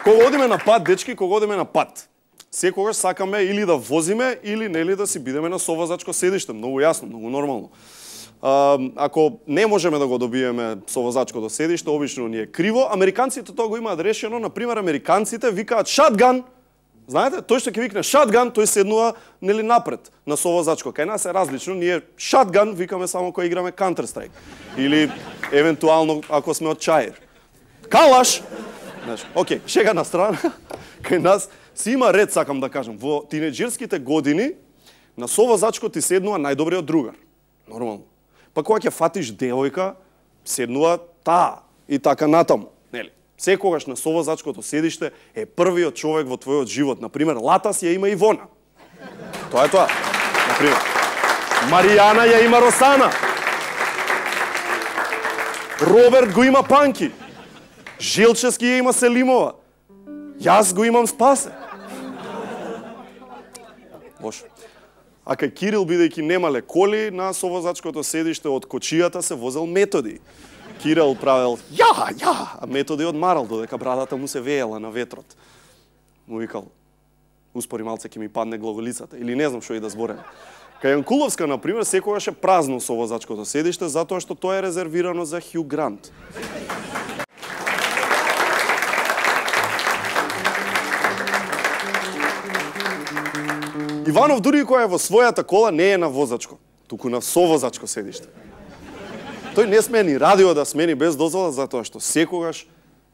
Кога одиме на пат, дечки, кога одиме на пат, секогаш сакаме или да возиме, или нели да си бидеме на совозачко седиште. Многу јасно, многу нормално. Ако не можеме да го добиеме совозачкото седиште, обично ни е криво. Американците тоа го имаат решено. Например, американците викаат шатган. Знаете, тој што ќе викне шатган, тој седнува нели напред на совозачко. Кај нас е различно. Ние шатган викаме само кога играме Counter Strike. Или евентуално ако сме од Чаир. Калаш. Знаеш, окей, шега на страна. Кај нас си има ред, сакам да кажам. Во тинеџерските години на совозачко ти седнува најдобриот другар. Нормално. Па кога ќе фатиш девојка, седнува таа и така натаму, нели? Секогаш на совозачкото седиште е првиот човек во твојот живот. Например, Латас ја има Ивона. Тоа е тоа. Например, Маријана ја има Росана. Роберт го има Панки. Желчевски ја има Селимова. Јас го имам Спасе. Лошо. А кај Кирил, бидејќи немале коли, на совозачкото седиште од кочијата се возел Методи. Кирил правил ја, а Методи одмарал додека брадата му се веела на ветрот. Му викал, успори малце ќе ми падне главолицата, или не знам што и да збореме. Кај Јанкуловска, например, секогаш е празно совозачкото седиште, затоа што тоа е резервирано за Хју Грант. Иванов дури која е во својата кола не е на возачко, туку на совозачко седиште. Тој не смее ни радио да смени без дозвола затоа што секогаш,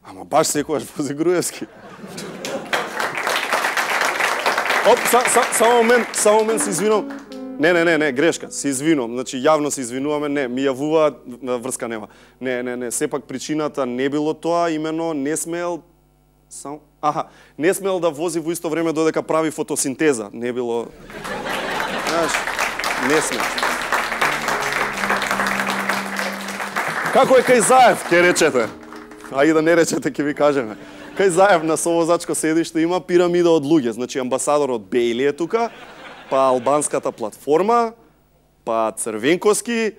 ама баш секогаш вози Груевски. Оп, само момент се извинувам. Не, грешка, се извинувам. Значи јавно се извинуваме, не, ми јавуваат, врска нема. Не, сепак причината не било тоа, имено не смел не смел да вози во исто време додека прави фотосинтеза. Не било... Знаеш, не смел. Како е кај Заев, ке речете? Ајде да не речете, ке ви кажеме. Кај Заев на совозачко седиште има пирамида од луѓе. Значи, амбасадорот Бејли е тука, па албанската платформа, па Црвенковски,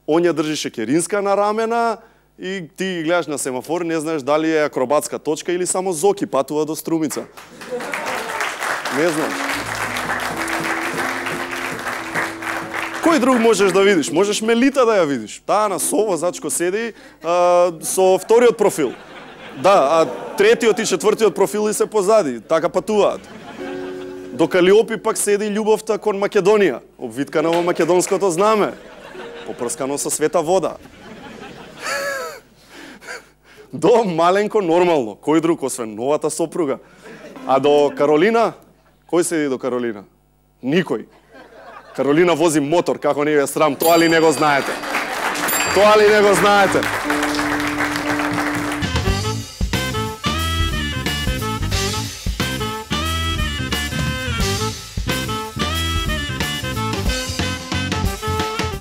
он ја држи Шекеринска на рамена, и ти ги гледаш на семафор, не знаеш дали е акробатска точка или само Зоки патува до Струмица. Не знаеш. Кој друг можеш да видиш? Можеш Мелита да ја видиш. Таа на совозачко седи со вториот профил. Да, а третиот и четвртиот профили се позади. Така патуваат. До Калиопи пак седи љубовта кон Македонија, обвиткана во македонското знаме, попрскано со света вода. До маленко нормално, кој друг освен новата сопруга. А до Каролина, кој седи до Каролина? Никој. Каролина вози мотор, како не е срам, тоа ли не го знаете? Тоа ли не го знаете?